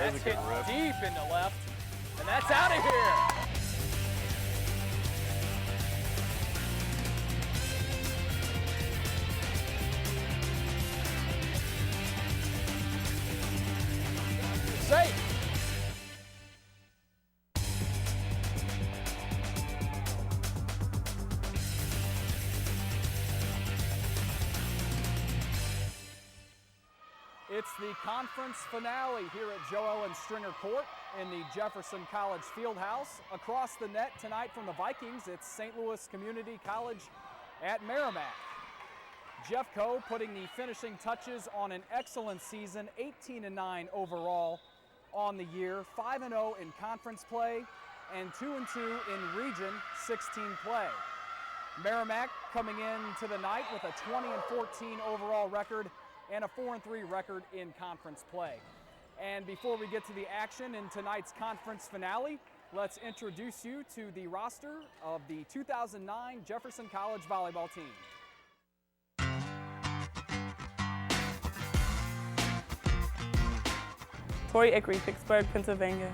That's hit rip. deep into left, and that's out of here. Safe. It's the conference finale here at Joe Ellen Stringer Court in the Jefferson College Fieldhouse. Across the net tonight from the Vikings, it's St. Louis Community College at Meramec. Jeffco putting the finishing touches on an excellent season, 18-9 overall on the year, 5-0 in conference play, and 2-2 in Region 16 play. Meramec coming into the night with a 20-14 overall record and a 4-3 record in conference play. And before we get to the action in tonight's conference finale, let's introduce you to the roster of the 2009 Jefferson College volleyball team. Tori Ickery, Pittsburgh, Pennsylvania.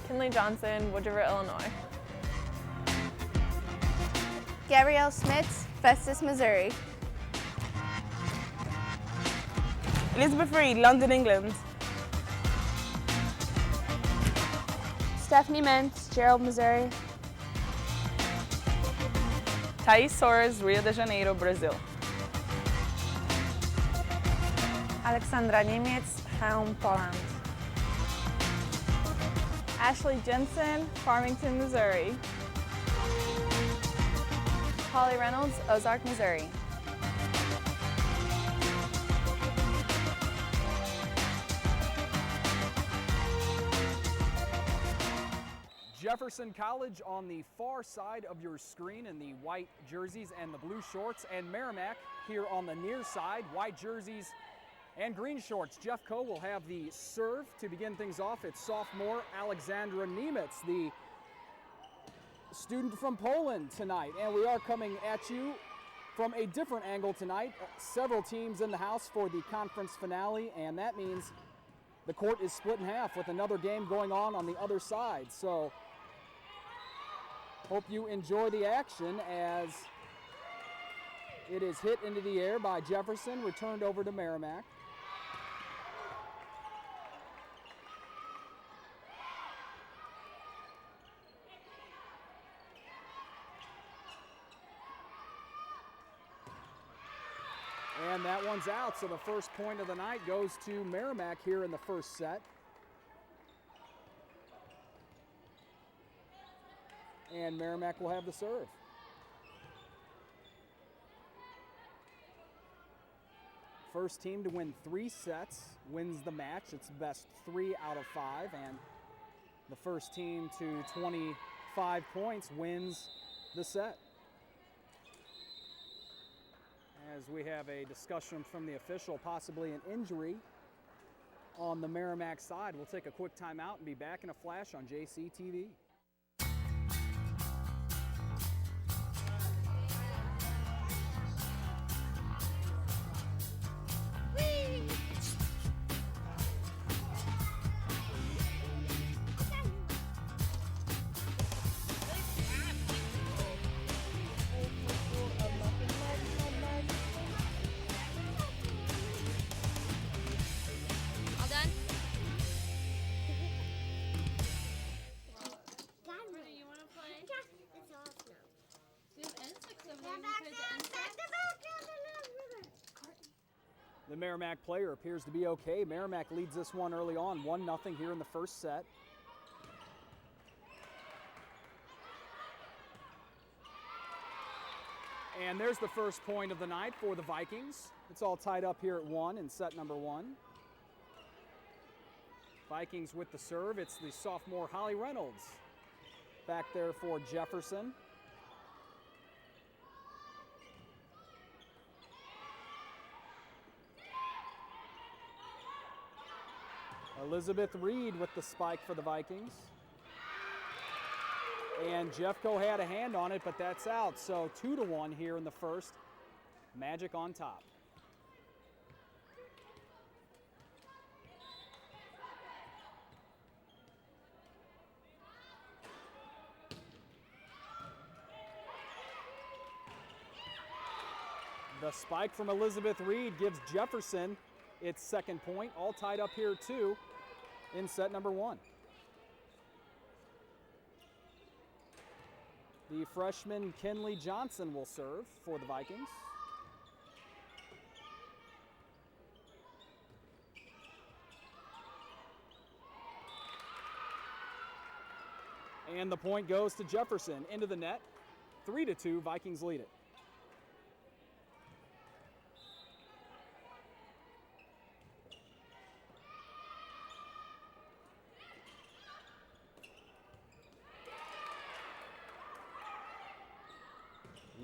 Kinley Johnson, Wood River, Illinois. Gabrielle Smits, Festus, Missouri. Elizabeth Reed, London, England. Stephanie Mentz, Gerald, Missouri. Thais Soares, Rio de Janeiro, Brazil. Alexandra Niemiec, Helm, Poland. Ashley Jensen, Farmington, Missouri. Holly Reynolds, Ozark, Missouri. Jefferson College on the far side of your screen in the white jerseys and the blue shorts, and Meramec here on the near side, white jerseys and green shorts. Jeffco will have the serve to begin things off. It's sophomore Alexandra Niemiec, the student from Poland tonight, and we are coming at you from a different angle tonight. Several teams in the house for the conference finale, and that means the court is split in half with another game going on the other side. So hope you enjoy the action as it is hit into the air by Jefferson, returned over to Meramec. And that one's out, so the first point of the night goes to Meramec here in the first set. And Meramec will have the serve. First team to win 3 sets wins the match. It's best 3 out of 5, and the first team to 25 points wins the set. As we have a discussion from the official, possibly an injury on the Meramec side. We'll take a quick timeout and be back in a flash on JCTV. The Meramec player appears to be okay. Meramec leads this one early on, 1-0 here in the first set. And there's the first point of the night for the Vikings. It's all tied up here at 1 in set number 1. Vikings with the serve. It's the sophomore Holly Reynolds back there for Jefferson. Elizabeth Reed with the spike for the Vikings. And Jeffco had a hand on it, but that's out. So 2-1 here in the first. Magic on top. The spike from Elizabeth Reed gives Jefferson its second point, all tied up here too in set number 1. The freshman Kinley Johnson will serve for the Vikings. And the point goes to Jefferson into the net. 3-2, Vikings lead it.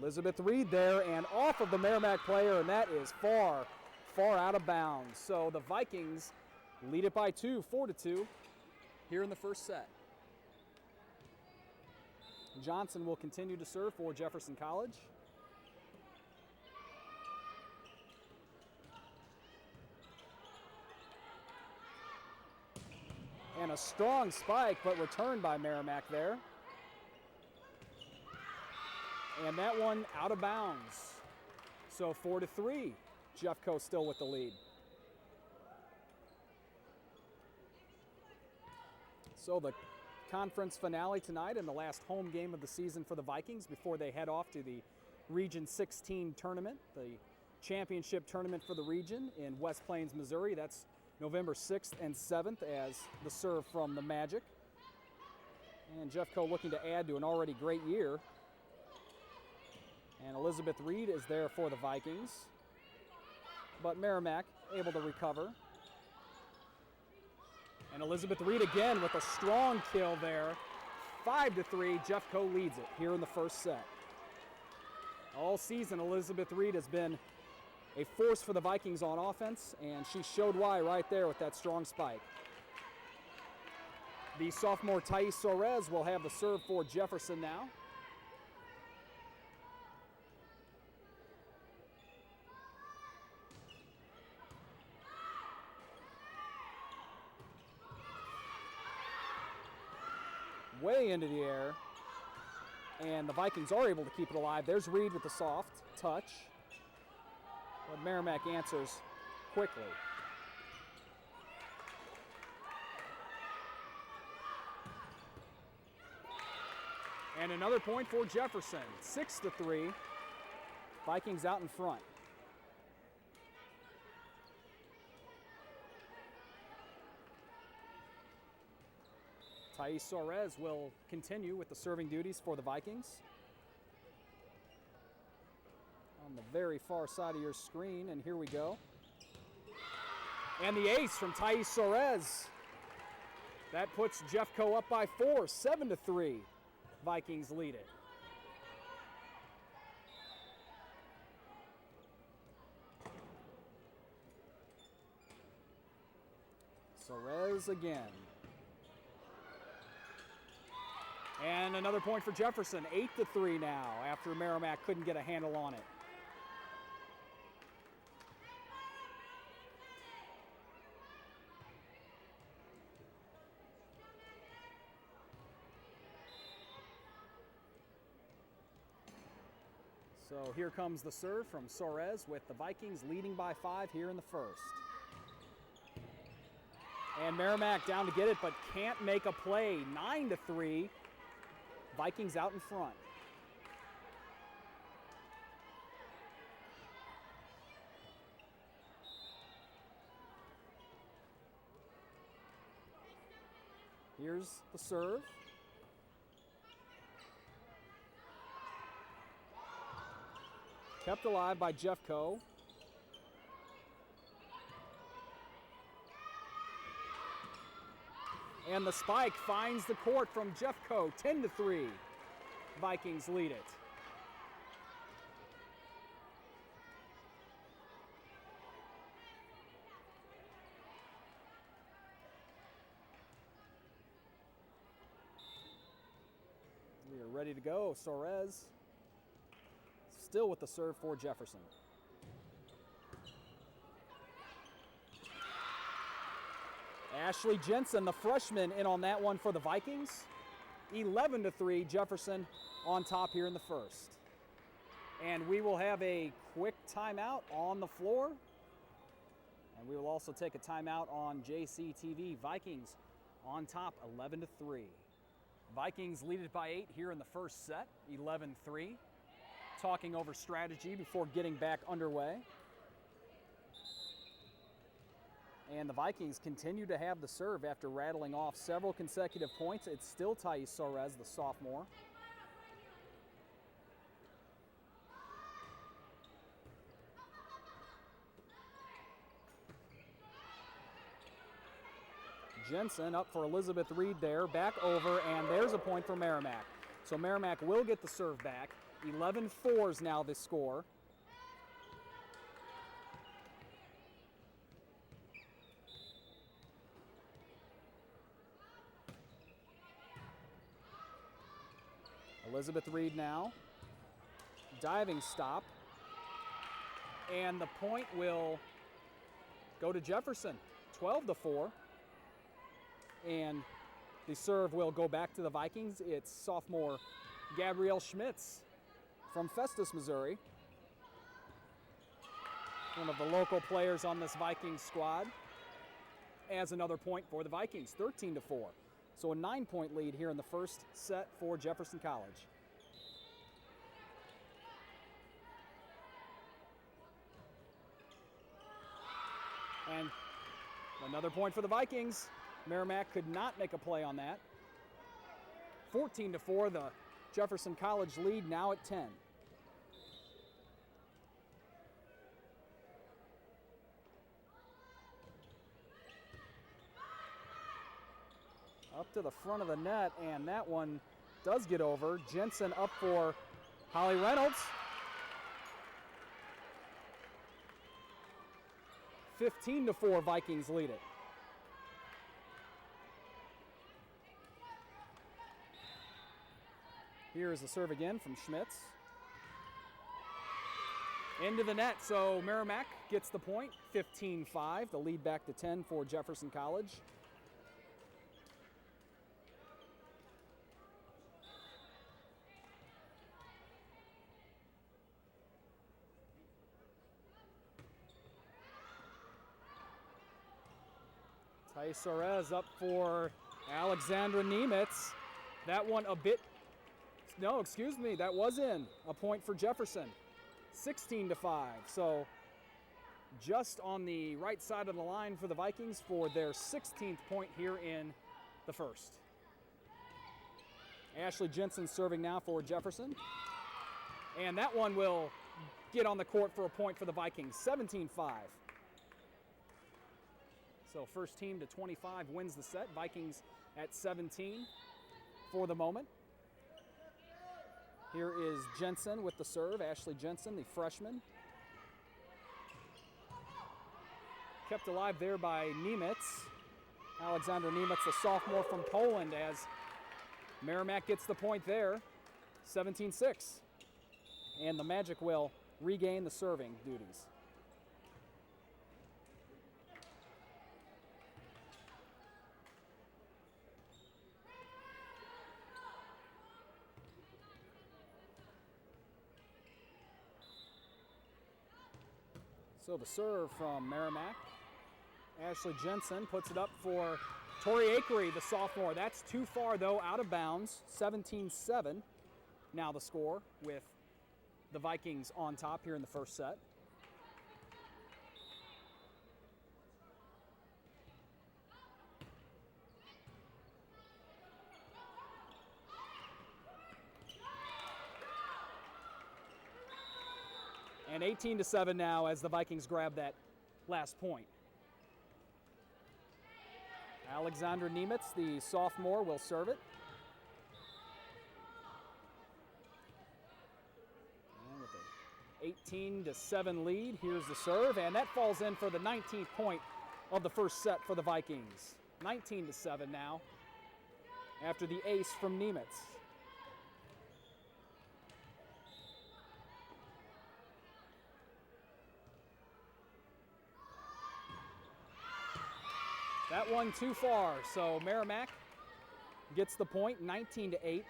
Elizabeth Reed there and off of the Meramec player, and that is far, far out of bounds. So the Vikings lead it by 2, 4-2 here in the first set. Johnson will continue to serve for Jefferson College. And a strong spike, but returned by Meramec there. And that one out of bounds. So 4-3, Jeffco still with the lead. So the conference finale tonight and the last home game of the season for the Vikings before they head off to the Region 16 tournament, the championship tournament for the region in West Plains, Missouri. That's November 6th and 7th as the serve from the Magic. And Jeffco looking to add to an already great year. And Elizabeth Reed is there for the Vikings. But Meramec able to recover. And Elizabeth Reed again with a strong kill there. 5-3, Jeffco leads it here in the first set. All season, Elizabeth Reed has been a force for the Vikings on offense, and she showed why right there with that strong spike. The sophomore Thais Soares will have the serve for Jefferson now. Way into the air, and the Vikings are able to keep it alive. There's Reed with the soft touch, but Meramec answers quickly. And another point for Jefferson, 6-3, Vikings out in front. Thais Soares will continue with the serving duties for the Vikings. On the very far side of your screen, and here we go. And the ace from Thais Soares. That puts Jeffco up by 4, 7-3. Vikings lead it. Soares again. And another point for Jefferson, 8-3 now, after Meramec couldn't get a handle on it. So here comes the serve from Soares with the Vikings leading by 5 here in the first. And Meramec down to get it, but can't make a play, 9-3. Vikings out in front. Here's the serve. Kept alive by Jeffco. And the spike finds the court from Jeffco, 10-3. Vikings lead it. We are ready to go. Soares still with the serve for Jefferson. Ashley Jensen, the freshman, in on that one for the Vikings. 11-3, Jefferson on top here in the first. And we will have a quick timeout on the floor. And we will also take a timeout on JCTV. Vikings on top 11-3. Vikings lead it by 8 here in the first set, 11-3. Talking over strategy before getting back underway. And the Vikings continue to have the serve after rattling off several consecutive points. It's still Thais Soares, the sophomore. Jensen up for Elizabeth Reed there, back over, and there's a point for Meramec. So Meramec will get the serve back. 11-4 is now the score. Elizabeth Reed now. Diving stop. And the point will go to Jefferson, 12-4. And the serve will go back to the Vikings. It's sophomore Gabrielle Schmitz from Festus, Missouri. One of the local players on this Vikings squad. As another point for the Vikings, 13-4. So a 9-point lead here in the first set for Jefferson College. And another point for the Vikings. Meramec could not make a play on that. 14-4, the Jefferson College lead now at 10. Up to the front of the net, and that one does get over. Jensen up for Holly Reynolds. 15-4, Vikings lead it. Here is the serve again from Schmitz. Into the net, so Meramec gets the point, 15-5. The lead back to 10 for Jefferson College. Thais Soares up for Alexandra Nemitz. That one a bit, no, excuse me, that was in. A point for Jefferson, 16-5. So just on the right side of the line for the Vikings for their 16th point here in the first. Ashley Jensen serving now for Jefferson. And that one will get on the court for a point for the Vikings, 17-5. So first team to 25 wins the set. Vikings at 17 for the moment. Here is Jensen with the serve. Ashley Jensen, the freshman. Kept alive there by Nemitz. Alexander Nemitz, the sophomore from Poland, as Meramec gets the point there, 17-6. And the Magic will regain the serving duties. So the serve from Meramec. Ashley Jensen puts it up for Tori Akery, the sophomore. That's too far, though, out of bounds. 17-7 now the score, with the Vikings on top here in the first set. And 18-7 now as the Vikings grab that last point. Alexandra Nemitz, the sophomore, will serve it. And with an 18-7 lead, here's the serve, and that falls in for the 19th point of the first set for the Vikings. 19-7 now after the ace from Nemitz. That one too far, so Meramec gets the point, 19-8,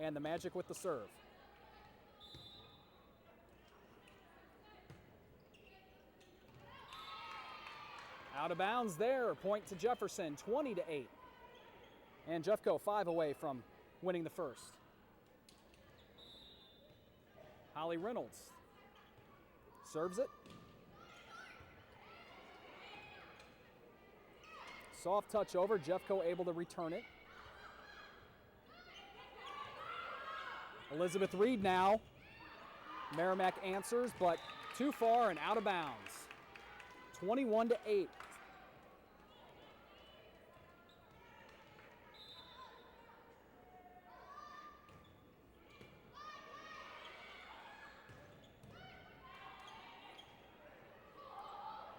and the Magic with the serve. Out of bounds there, point to Jefferson, 20-8. And Jeffco 5 away from winning the first. Holly Reynolds serves it. Soft touch over, Jeffco able to return it. Elizabeth Reed now. Meramec answers, but too far and out of bounds. 21-8.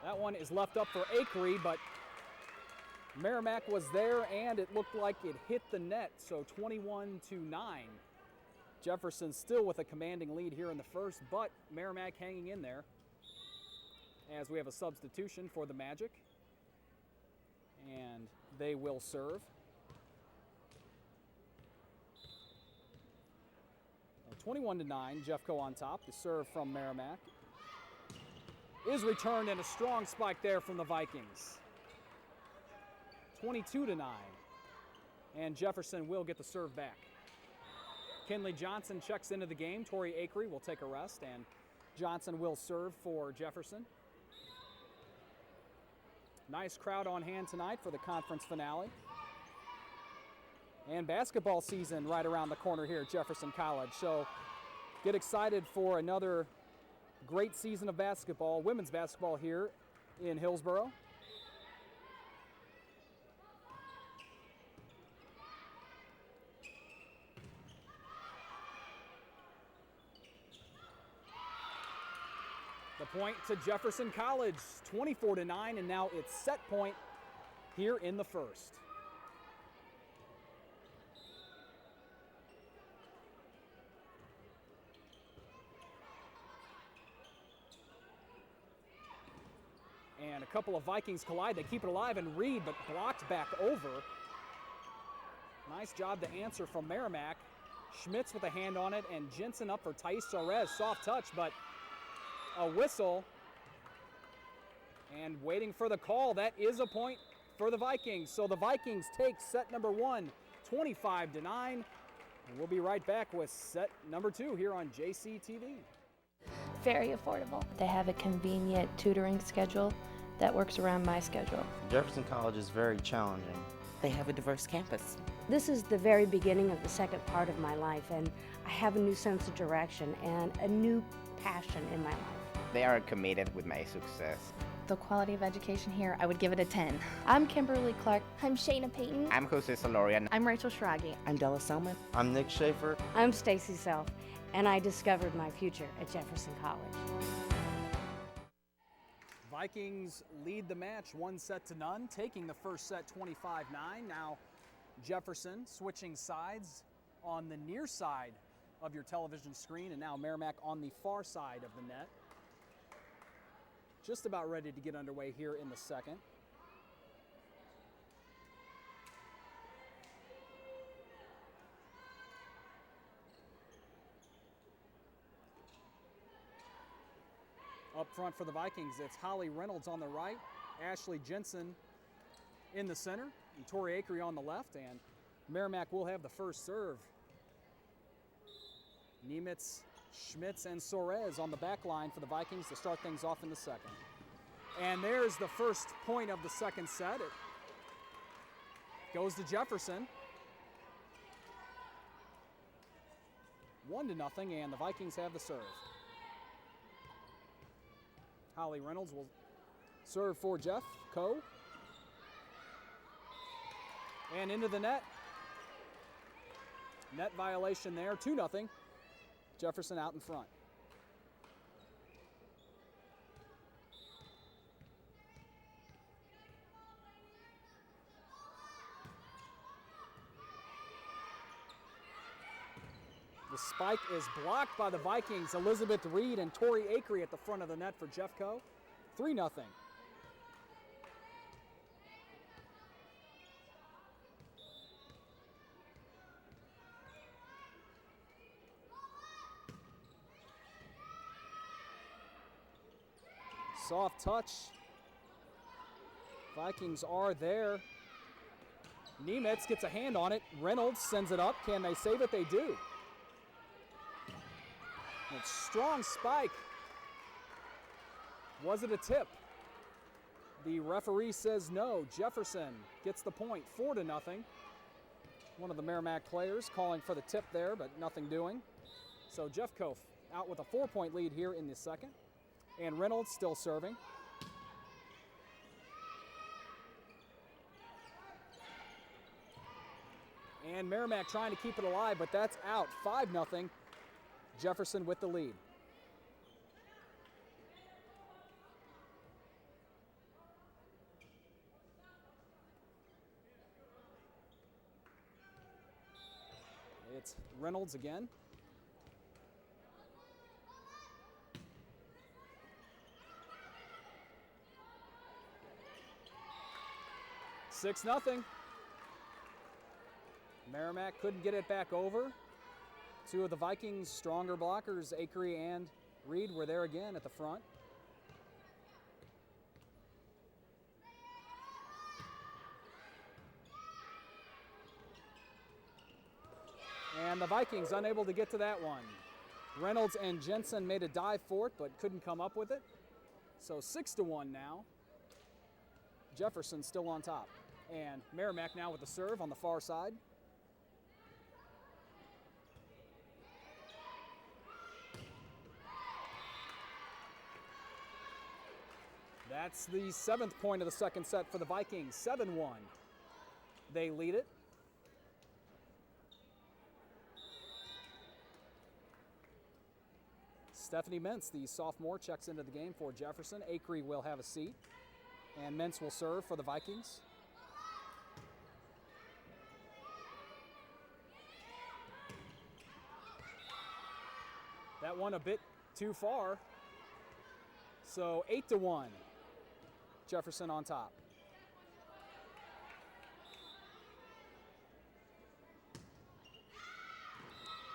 That one is left up for Akery, but Meramec was there and it looked like it hit the net, so 21-9. Jefferson still with a commanding lead here in the first, but Meramec hanging in there as we have a substitution for the Magic. And they will serve. 21-9, Jeffco on top. The serve from Meramec is returned, and a strong spike there from the Vikings. 22-9, and Jefferson will get the serve back. Kinley Johnson checks into the game. Tori Akery will take a rest, and Johnson will serve for Jefferson. Nice crowd on hand tonight for the conference finale. And basketball season right around the corner here at Jefferson College. So get excited for another great season of basketball, women's basketball here in Hillsboro. The point to Jefferson College, 24-9, and now it's set point here in the first. And a couple of Vikings collide. They keep it alive, and Reed, but blocked back over. Nice job to answer from Meramec. Schmitz with a hand on it, and Jensen up for Thais Sorez. Soft touch, but a whistle. And waiting for the call. That is a point for the Vikings. So the Vikings take set number one, 25-9. And we'll be right back with set number two here on JCTV. Very affordable. They have a convenient tutoring schedule that works around my schedule. Jefferson College is very challenging. They have a diverse campus. This is the very beginning of the second part of my life, and I have a new sense of direction and a new passion in my life. They are committed with my success. The quality of education here, I would give it a 10. I'm Kimberly Clark. I'm Shayna Payton. I'm Jose Soloria. I'm Rachel Schrage. I'm Della Selman. I'm Nick Schaefer. I'm Stacy Self, and I discovered my future at Jefferson College. Vikings lead the match 1-0, taking the first set 25-9. Now Jefferson switching sides on the near side of your television screen, and now Meramec on the far side of the net. Just about ready to get underway here in the second. Up front for the Vikings, it's Holly Reynolds on the right, Ashley Jensen in the center, and Tori Akery on the left, and Meramec will have the first serve. Niemitz, Schmitz, and Sorez on the back line for the Vikings to start things off in the second. And there's the first point of the second set. It goes to Jefferson. 1-0, and the Vikings have the serve. Holly Reynolds will serve for Jeff Coe. And into the net. Net violation there, 2-0. Jefferson out in front. The spike is blocked by the Vikings. Elizabeth Reed and Tori Akery at the front of the net for Jeffco. 3-0. Soft touch. Vikings are there. Nemitz gets a hand on it. Reynolds sends it up. Can they save it? They do. And strong spike. Was it a tip? The referee says no. Jefferson gets the point, 4-0. One of the Meramec players calling for the tip there, but nothing doing. So Jeffcoff out with a 4-point lead here in the second. And Reynolds still serving. And Meramec trying to keep it alive, but that's out. 5-0. Jefferson with the lead. It's Reynolds again. Six nothing. Meramec couldn't get it back over. Two of the Vikings' stronger blockers, Akery and Reed, were there again at the front. And the Vikings unable to get to that one. Reynolds and Jensen made a dive for it, but couldn't come up with it. So 6-1 now. Jefferson still on top. And Meramec now with the serve on the far side. That's the 7th point of the second set for the Vikings, 7-1. They lead it. Stephanie Mintz, the sophomore, checks into the game for Jefferson. Akery will have a seat, and Mintz will serve for the Vikings. That one a bit too far. So 8-1. Jefferson on top.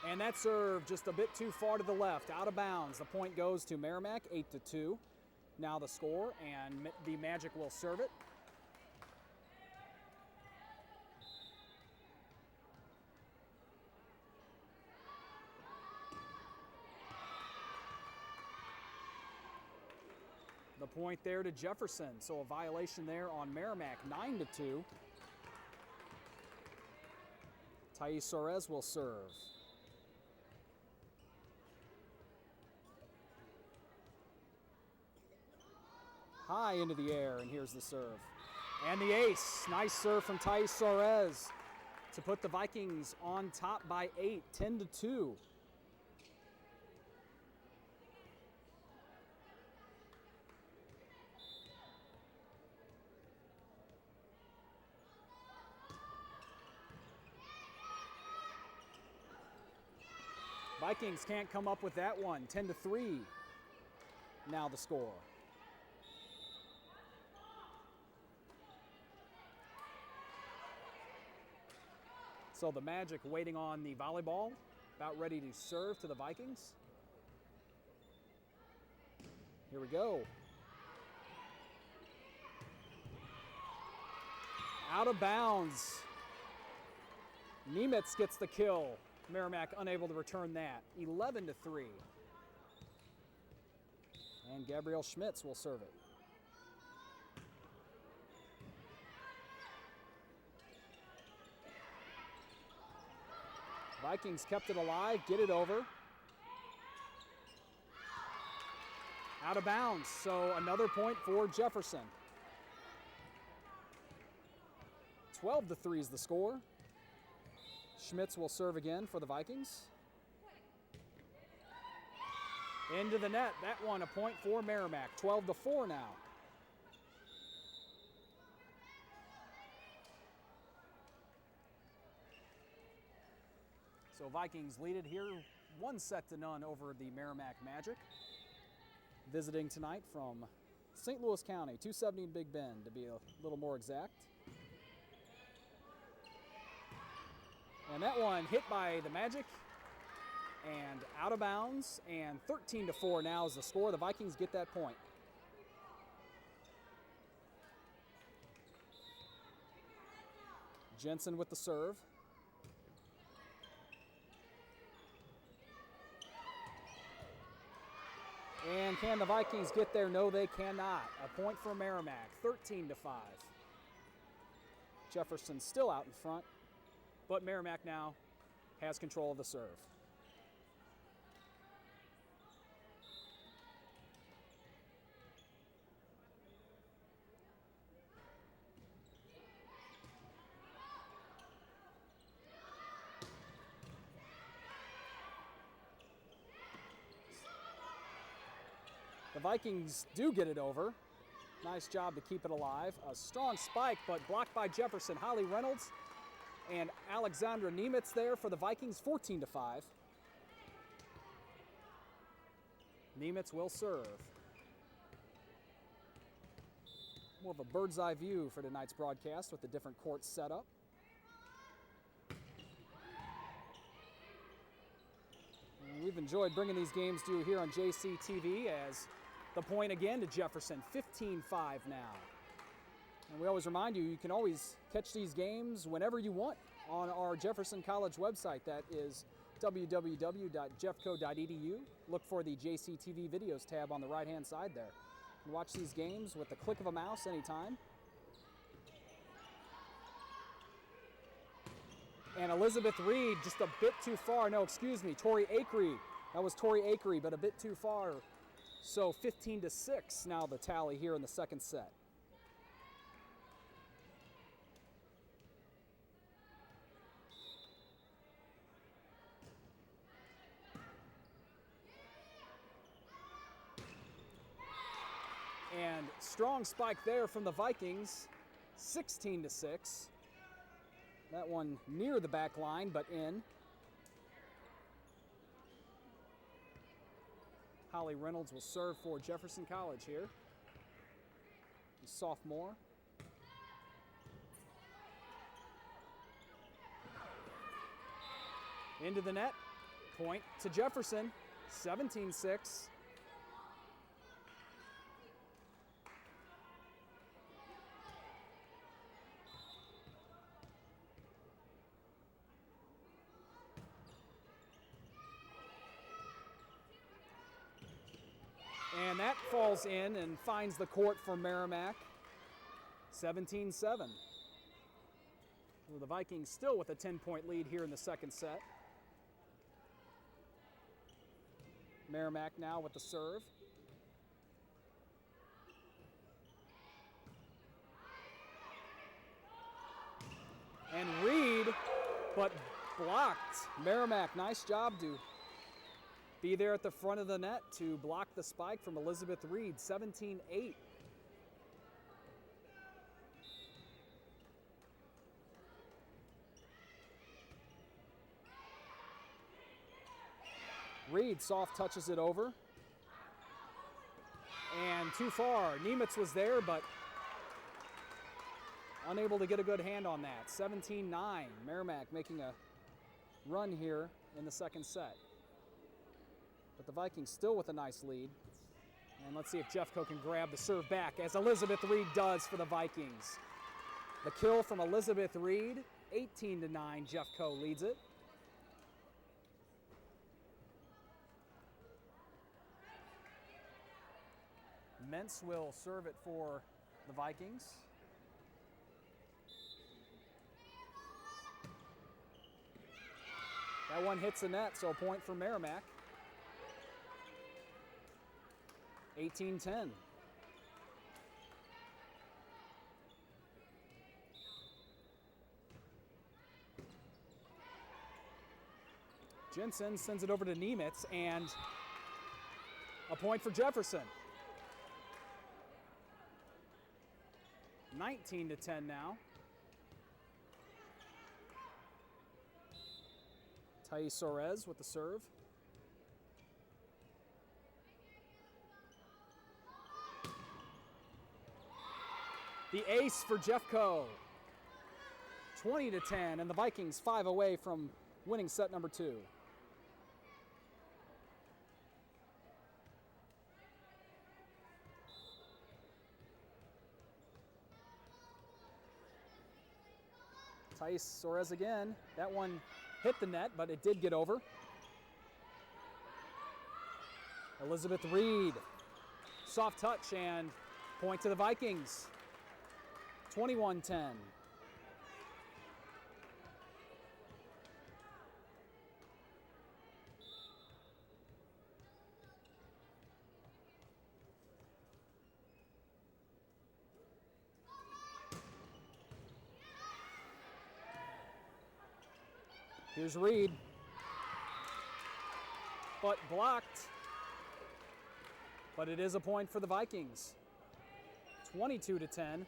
And that serve just a bit too far to the left, out of bounds. The point goes to Meramec, 8-2. Now the score, and the Magic will serve it. The point there to Jefferson, so a violation there on Meramec, 9-2. Thais Soares will serve. High into the air, and here's the serve. And the ace, nice serve from Thais Soares to put the Vikings on top by 8, 10-2. Vikings can't come up with that one, 10-3. Now the score. So the Magic waiting on the volleyball, about ready to serve to the Vikings. Here we go. Out of bounds. Nemitz gets the kill. Meramec unable to return that. 11-3. And Gabrielle Schmitz will serve it. Vikings kept it alive, get it over. Out of bounds, so another point for Jefferson. 12-3 is the score. Schmitz will serve again for the Vikings. Into the net, that one a point for Meramec, 12-4 now. So Vikings lead it here, 1-0 over the Meramec Magic. Visiting tonight from St. Louis County, 270 in Big Bend to be a little more exact. And that one hit by the Magic and out of bounds, and 13-4 now is the score. The Vikings get that point. Jensen with the serve. And can the Vikings get there? No, they cannot. A point for Meramec, 13-5. Jefferson still out in front, but Meramec now has control of the serve. The Vikings do get it over. Nice job to keep it alive. A strong spike, but blocked by Jefferson. Holly Reynolds and Alexandra Nemitz there for the Vikings, 14-5. Nemitz will serve. More of a bird's eye view for tonight's broadcast with the different courts set up. And we've enjoyed bringing these games to you here on JCTV as the point again to Jefferson, 15-5 now. And we always remind you, you can always catch these games whenever you want on our Jefferson College website. That is www.jeffco.edu. Look for the JCTV videos tab on the right-hand side there. You can watch these games with the click of a mouse anytime. And Elizabeth Reed just a bit too far. No, excuse me, Tori Akery. That was Tori Akery, but a bit too far. So 15-6 now the tally here in the second set. And strong spike there from the Vikings, 16-6. That one near the back line, but in. Holly Reynolds will serve for Jefferson College here. The sophomore. Into the net. Point to Jefferson, 17-6. And that falls in and finds the court for Meramec, 17-7. Well, the Vikings still with a 10-point lead here in the second set. Meramec now with the serve. And Reed, but blocked. Meramec, nice job to be there at the front of the net to block the spike from Elizabeth Reed, 17-8. Reed soft touches it over. And too far. Nemitz was there, but unable to get a good hand on that. 17-9. Meramec making a run here in the second set. But the Vikings still with a nice lead. And let's see if Jeffco can grab the serve back, as Elizabeth Reed does for the Vikings. The kill from Elizabeth Reed, 18-9. Jeffco leads it. Mentz will serve it for the Vikings. That one hits the net, so a point for Meramec. 18-10. Jensen sends it over to Nemitz, and a point for Jefferson. 19-10 now. Thais Sorez with the serve. The ace for Jeffco. 20-10, and the Vikings 5 away from winning set number 2. Tice Suarez again. That one hit the net, but it did get over. Elizabeth Reed, soft touch and point to the Vikings. 21-10. Here's Reed, but blocked. But it is a point for the Vikings. 22-10.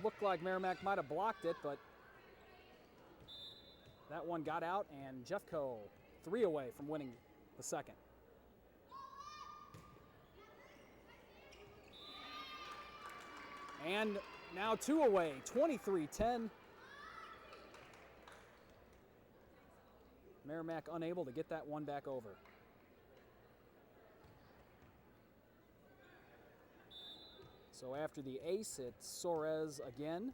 Looked like Meramec might have blocked it, but that one got out, and Jeffco 3 away from winning the second. And now 2 away, 23-10. Meramec unable to get that one back over. So after the ace, it's Suarez again.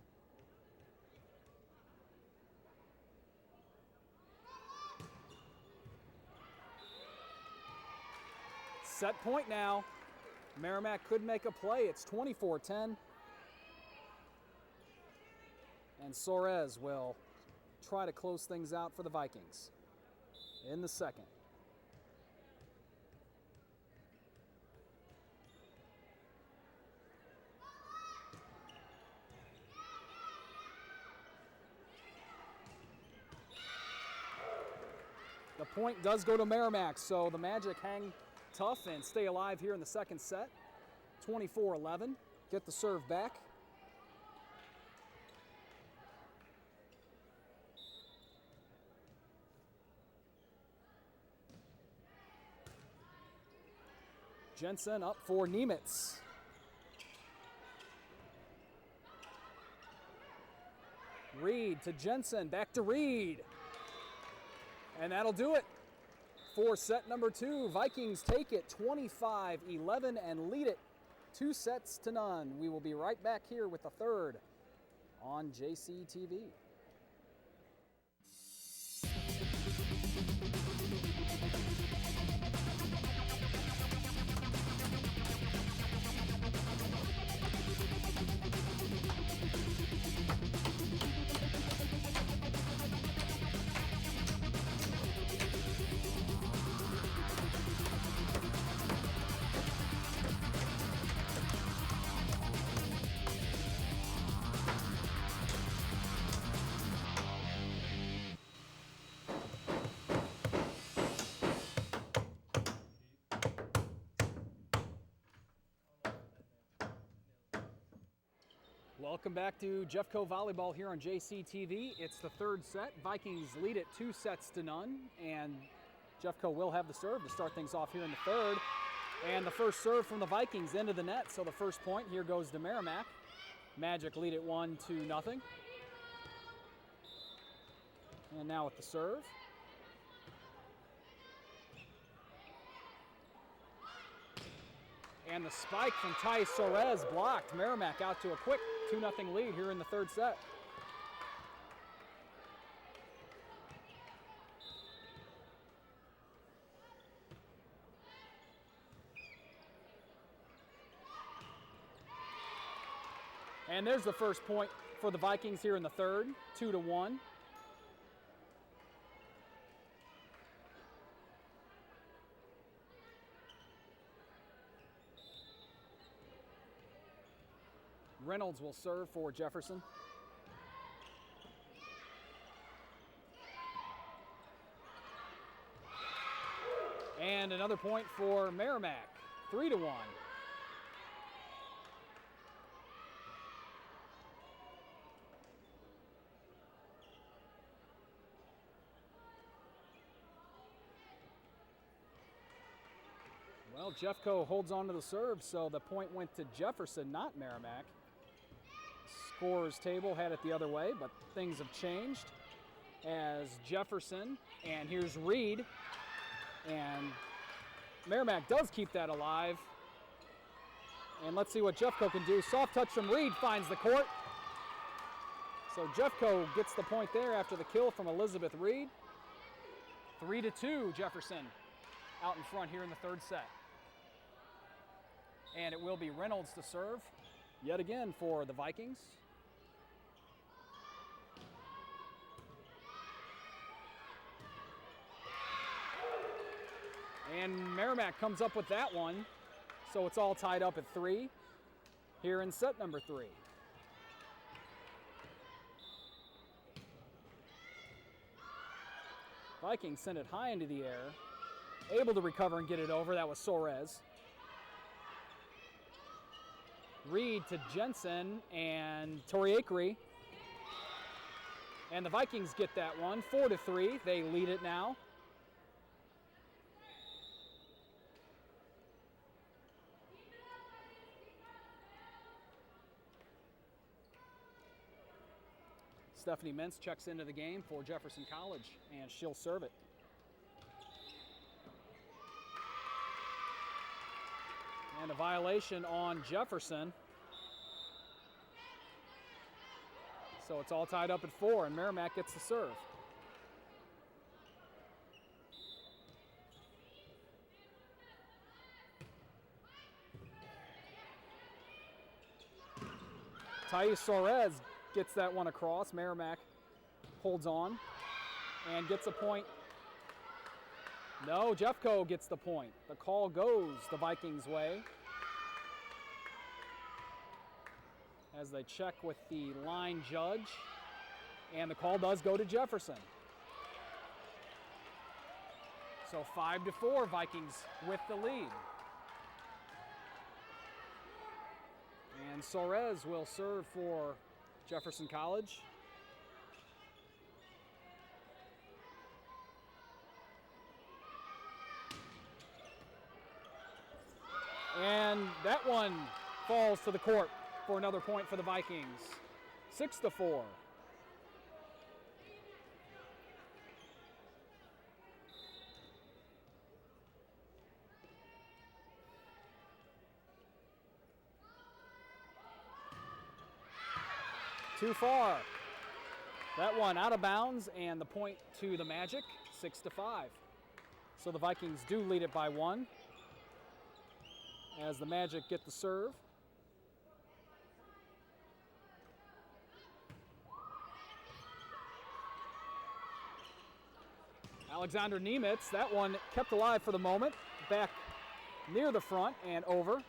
Set point now. Meramec could make a play. It's 24-10. And Suarez will try to close things out for the Vikings in the second. The point does go to Meramec, so the Magic hang tough and stay alive here in the second set. 24-11, get the serve back. Jensen up for Nemitz. Reed to Jensen, back to Reed. And that'll do it for set number 2. Vikings take it 25-11 and lead it 2-0. We will be right back here with the third on JCTV. Welcome back to Jeffco Volleyball here on JCTV. It's the third set. Vikings lead it 2-0, and Jeffco will have the serve to start things off here in the third. And the first serve from the Vikings into the net, so the first point here goes to Meramec. Magic lead it 1-0. And now with the serve. And the spike from Tice Suarez blocked. Meramec out to a quick 2-0 lead here in the third set. And there's the first point for the Vikings here in the third, 2-1. Reynolds will serve for Jefferson. And another point for Meramec, 3-1. Well, Jeffco holds on to the serve, so the point went to Jefferson, not Meramec. Scorer's table had it the other way, but things have changed as Jefferson, and here's Reed, and Meramec does keep that alive. And let's see what Jeffco can do. Soft touch from Reed finds the court. So Jeffco gets the point there after the kill from Elizabeth Reed. 3-2, Jefferson out in front here in the third set. And it will be Reynolds to serve yet again for the Vikings. And Meramec comes up with that one. So it's all tied up at 3 here in set number 3. Vikings send it high into the air. Able to recover and get it over. That was Soares. Reed to Jensen and Toriakri. And the Vikings get that one, 4-3. They lead it now. Stephanie Mintz checks into the game for Jefferson College, and she'll serve it. And a violation on Jefferson. So it's all tied up at 4, and Meramec gets the serve. Thais Soares gets that one across. Meramec holds on and gets a point. No, Jeffco gets the point. The call goes the Vikings' way as they check with the line judge, and the call does go to Jefferson. So 5-4, Vikings with the lead. And Soares will serve for Jefferson College. And that one falls to the court for another point for the Vikings. 6-4. Too far. That one out of bounds, and the point to the Magic, 6-5. So the Vikings do lead it by 1 as the Magic get the serve. Alexander Niemitz, that one kept alive for the moment, back near the front and over.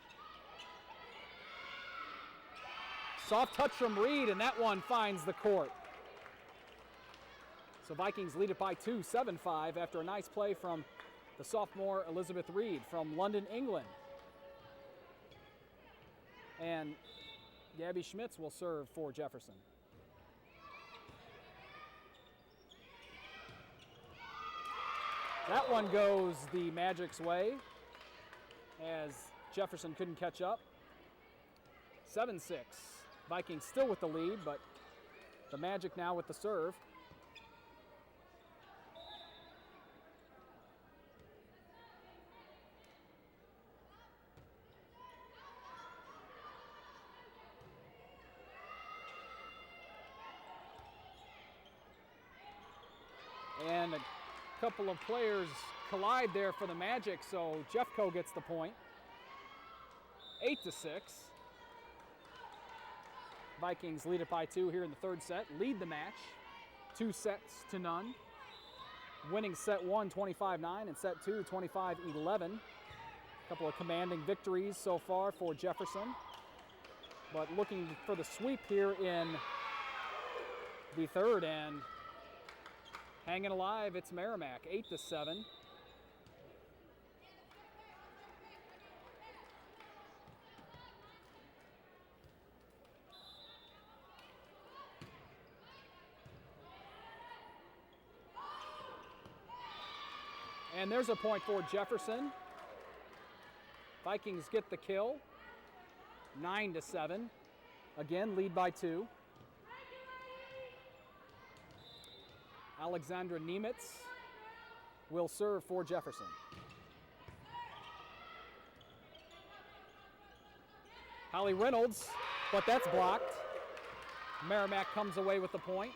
Soft touch from Reed, and that one finds the court. So Vikings lead it by 2, 7-5, after a nice play from the sophomore Elizabeth Reed from London, England. And Gabby Schmitz will serve for Jefferson. That one goes the Magic's way as Jefferson couldn't catch up. 7-6. Vikings still with the lead, but the Magic now with the serve. And a couple of players collide there for the Magic, so Jeffco gets the point. 8-6. Vikings lead it by 2 here in the third set, lead the match 2-0. Winning set 1, 25-9, and set 2, 25-11. A couple of commanding victories so far for Jefferson, but looking for the sweep here in the third, and hanging alive, it's Meramec, 8-7. And there's a point for Jefferson. Vikings get the kill, 9-7. Again, lead by 2. Alexandra Niemitz will serve for Jefferson. Holly Reynolds, but that's blocked. Meramec comes away with the point.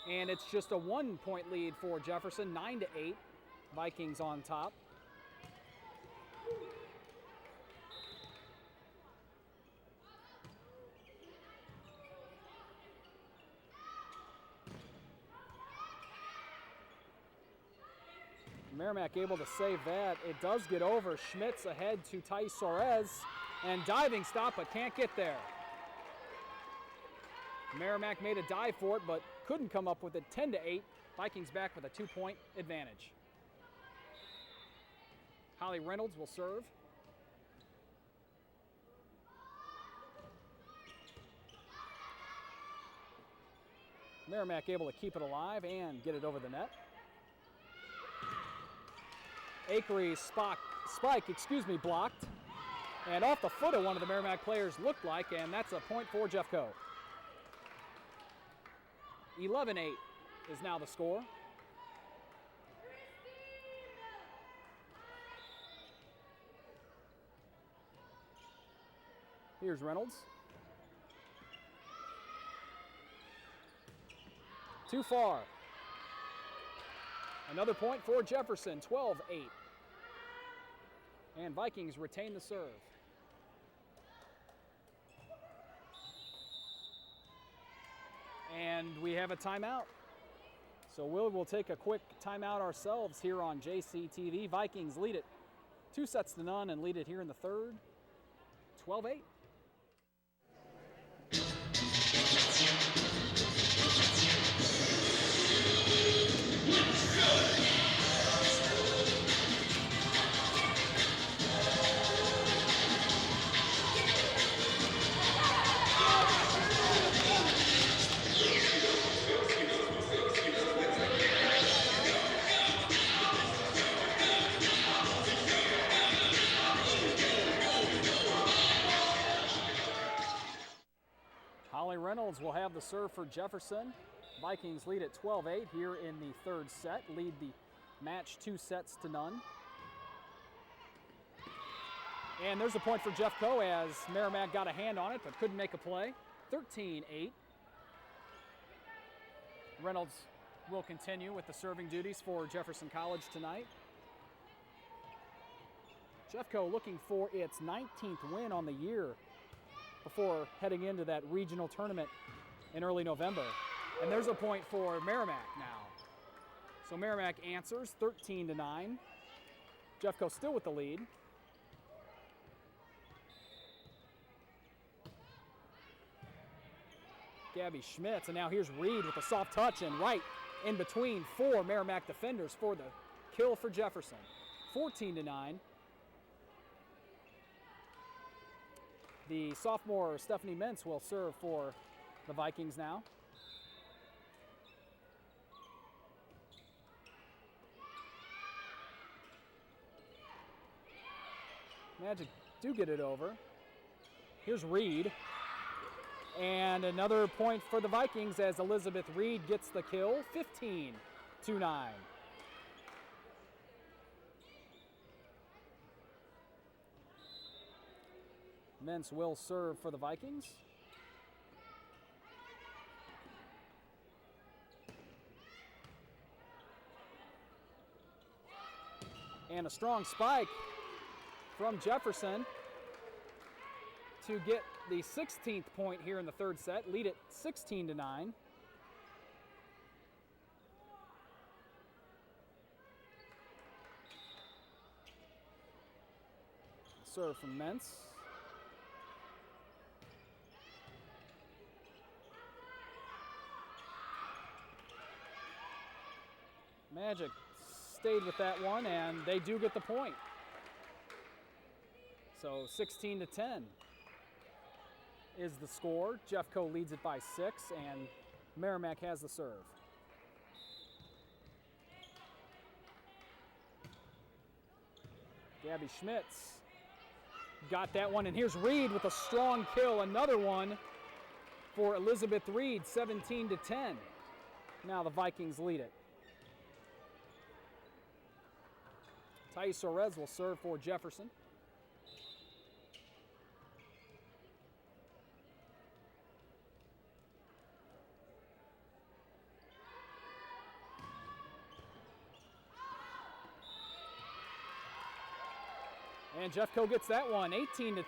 And it's just a 1-point lead for Jefferson, 9-8. Vikings on top. Meramec able to save that. It does get over. Schmitz ahead to Thais Suarez, and diving stop, but can't get there. Meramec made a dive for it, but couldn't come up with it. 10-8. Vikings back with a 2-point advantage. Holly Reynolds will serve. Meramec able to keep it alive and get it over the net. Akery spike, blocked. And off the foot of one of the Meramec players looked like, and that's a point for Jeffco. 11-8 is now the score. Here's Reynolds. Too far. Another point for Jefferson, 12-8. And Vikings retain the serve. And we have a timeout. So we'll take a quick timeout ourselves here on JCTV. Vikings lead it 2-0 and lead it here in the third, 12-8. Holly Reynolds will have the serve for Jefferson. Vikings lead at 12-8 here in the third set, lead the match 2-0. And there's a point for Jeffco as Meramec got a hand on it but couldn't make a play. 13-8. Reynolds will continue with the serving duties for Jefferson College tonight. Jeffco looking for its 19th win on the year before heading into that regional tournament in early November. And there's a point for Meramec now. So Meramec answers 13-9. Jeffco still with the lead. Gabby Schmitz, and now here's Reed with a soft touch and right in between four Meramec defenders for the kill for Jefferson. 14-9. The sophomore Stephanie Mintz will serve for the Vikings now. Magic do get it over. Here's Reed. And another point for the Vikings as Elizabeth Reed gets the kill, 15-9. Mintz will serve for the Vikings. And a strong spike from Jefferson to get the 16th point here in the third set, lead it 16-9. Serve from Mintz. Magic stayed with that one, and they do get the point. So 16-10 is the score. Jeffco leads it by 6, and Meramec has the serve. Gabby Schmitz got that one, and here's Reed with a strong kill. Another one for Elizabeth Reed, 17-10. Now the Vikings lead it. Thais Suarez will serve for Jefferson. And Jeffco gets that one, 18-10.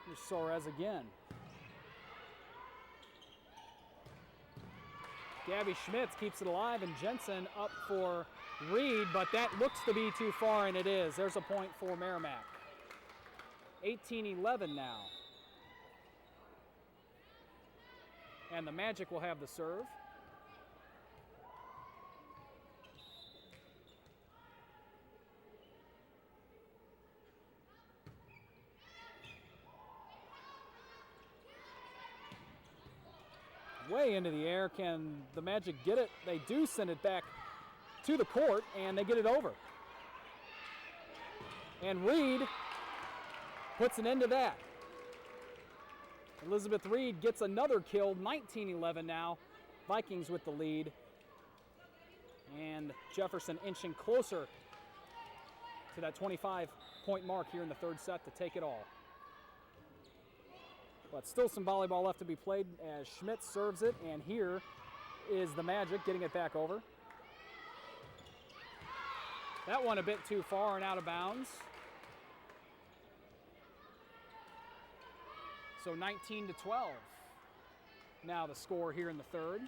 Here's Soares again. Gabby Schmitz keeps it alive, and Jensen up for Reed, but that looks to be too far, and it is. There's a point for Meramec. 18-11 now. And the Magic will have the serve. Way into the air. Can the Magic get it? They do send it back to the court, and they get it over. And Reed puts an end to that. Elizabeth Reed gets another kill, 19-11 now. Vikings with the lead. And Jefferson inching closer to that 25-point mark here in the third set to take it all. But still some volleyball left to be played as Schmitz serves it, and here is the Magic getting it back over. That one a bit too far and out of bounds. So 19-12. Now the score here in the third.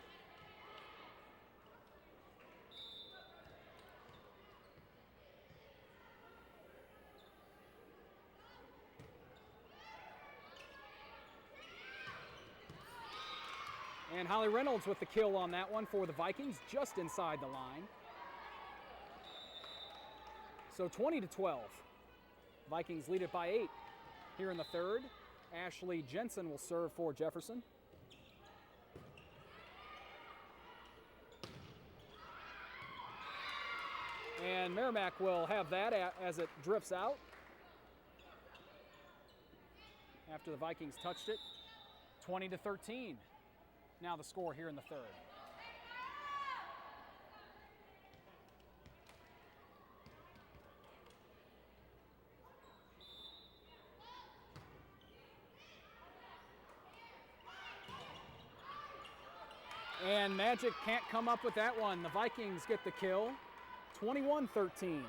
And Holly Reynolds with the kill on that one for the Vikings, just inside the line. So 20-12. Vikings lead it by 8 here in the third. Ashley Jensen will serve for Jefferson. And Meramec will have that as it drifts out after the Vikings touched it. 20-13. Now the score here in the third. And Magic can't come up with that one. The Vikings get the kill, 21-13.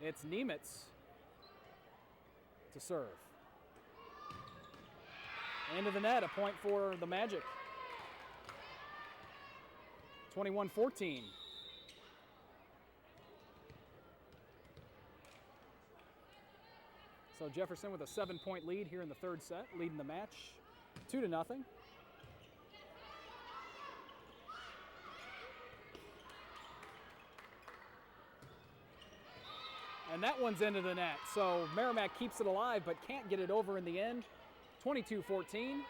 It's Nemitz to serve. Into the net, a point for the Magic. 21-14. So Jefferson with a 7-point lead here in the third set, leading the match 2-0. And that one's into the net. So Meramec keeps it alive but can't get it over in the end. 22-14.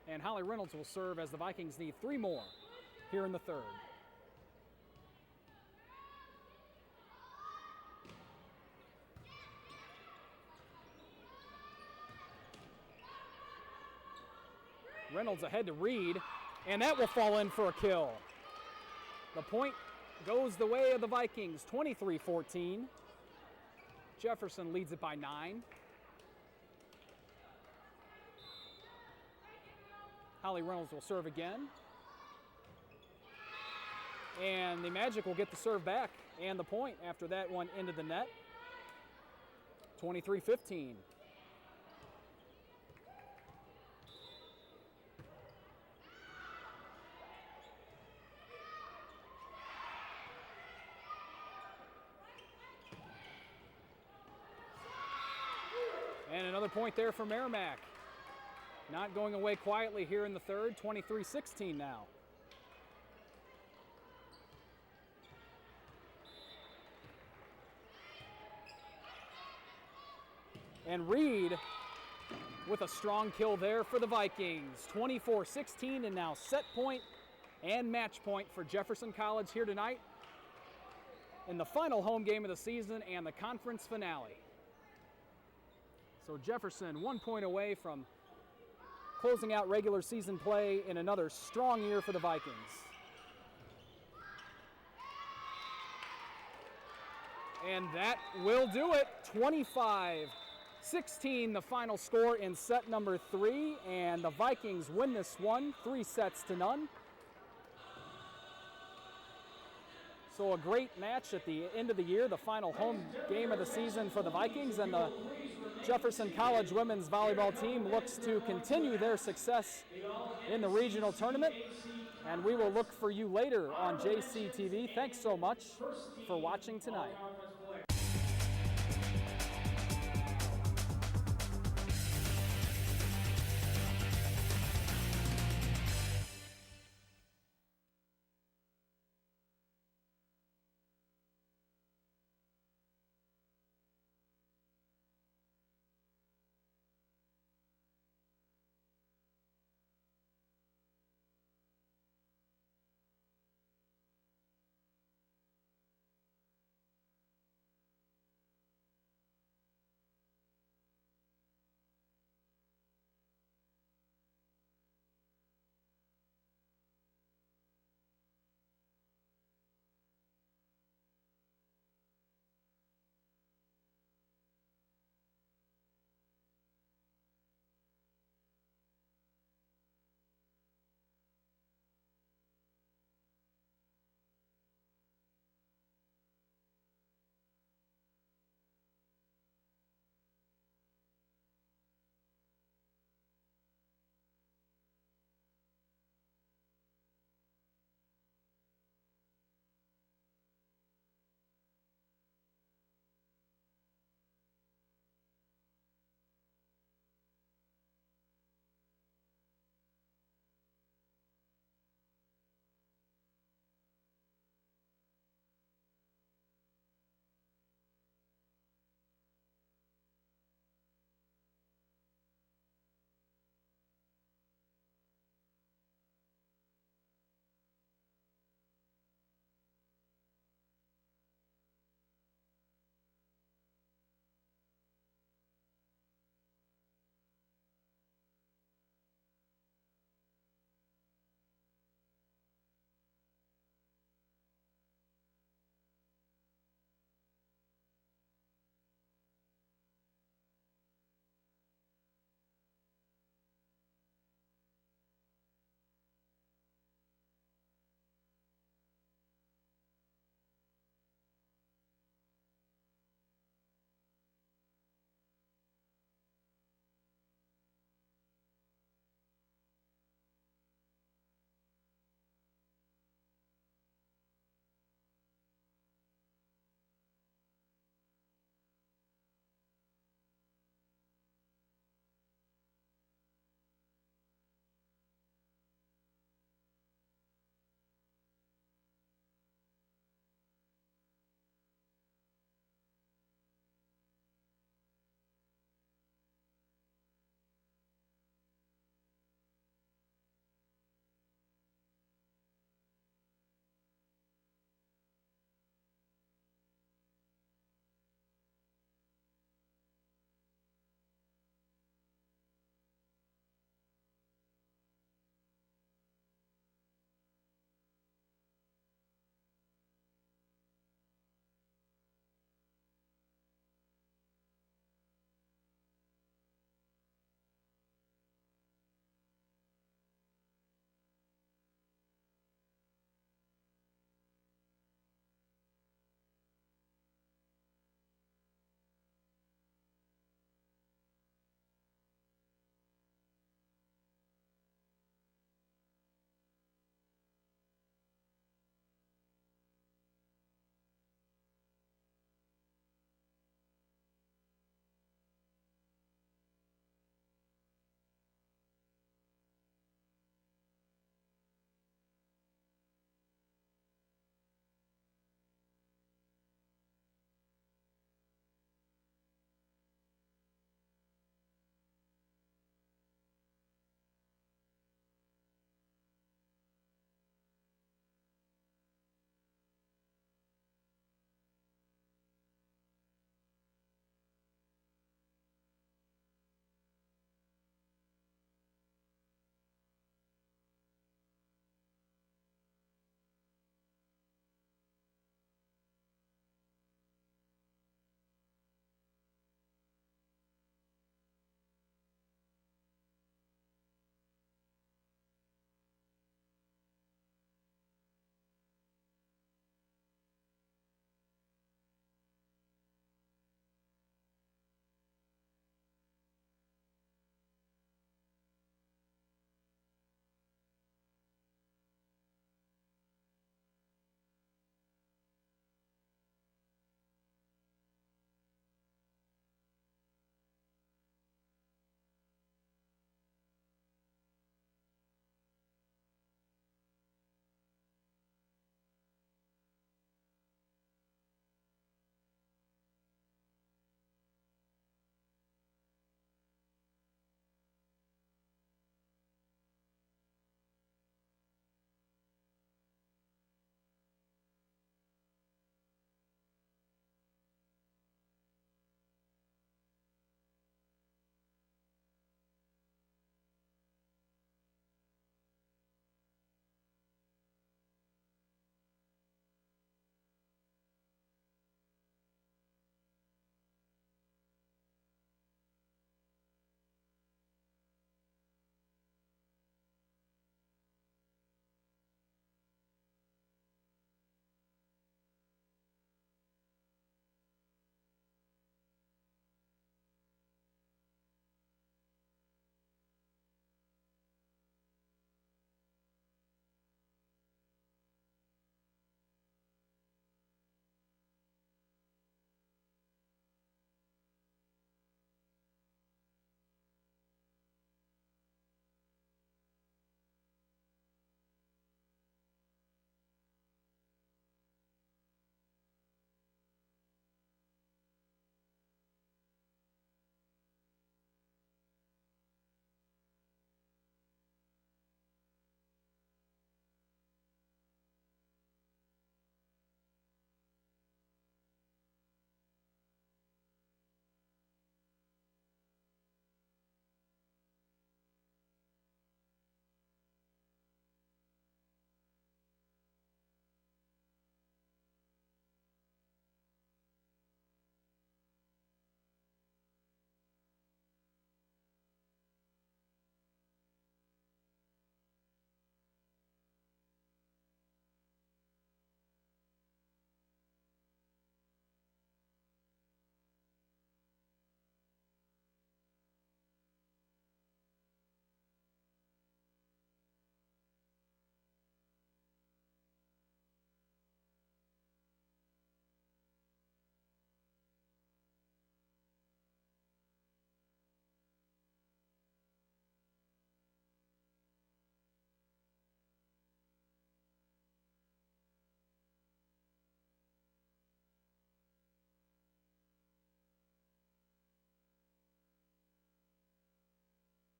And Holly Reynolds will serve as the Vikings need 3 more here in the third. Reynolds ahead to Reed, and that will fall in for a kill. The point goes the way of the Vikings, 23-14. Jefferson leads it by 9. Holly Reynolds will serve again. And the Magic will get the serve back and the point after that one into the net. 23-15. And another point there for Meramec. Not going away quietly here in the third, 23-16 now. And Reed with a strong kill there for the Vikings. 24-16, and now set point and match point for Jefferson College here tonight in the final home game of the season and the conference finale. So Jefferson 1 point away from closing out regular season play in another strong year for the Vikings. And that will do it. 25-16 the final score in set number 3, and the Vikings win this one 3-0. So a great match at the end of the year, the final home game of the season for the Vikings, and the Jefferson College women's volleyball team looks to continue their success in the regional tournament. And we will look for you later on JCTV. Thanks so much for watching tonight.